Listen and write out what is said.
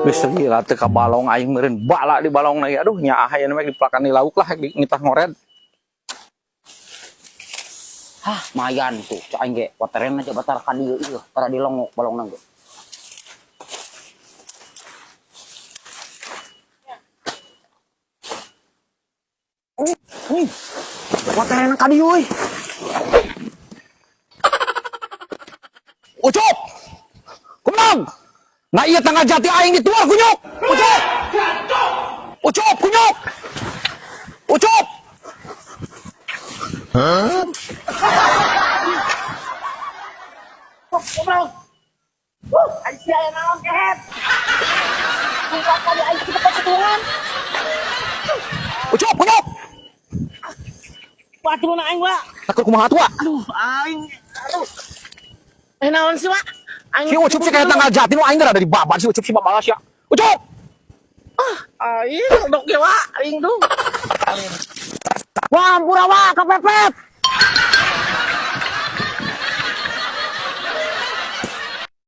Wis gila teh ka balong aing meureun bala di balong na aduh nya aya mah diplakan di lauk lah di ngitah ngored. Hah, mayan tuh cak aing ge wateren aja batar ka dieu ieu para dilongok balongna ge. Wateren ka dieu euy. Ucup. Kumang. Nah iya tanggal jati aing itu kunyuk. Ucup. Ucup kunyuk. Ucup. Hah? Kumang. Aing sia aya naon kehet. Kumpul kali aing kita ketulungan. Ucup kunyuk. Wah turun aing wa. Takut kumaha tua. Aduh aing. Aduh. Naon sih wa? Si Ucup sih kayak tanggal jati nu aing ada di babat si Ucup si babalas ya. Ucup. Ah, aing dok ge wa aing tuh. Wah, ampura wa kepepet.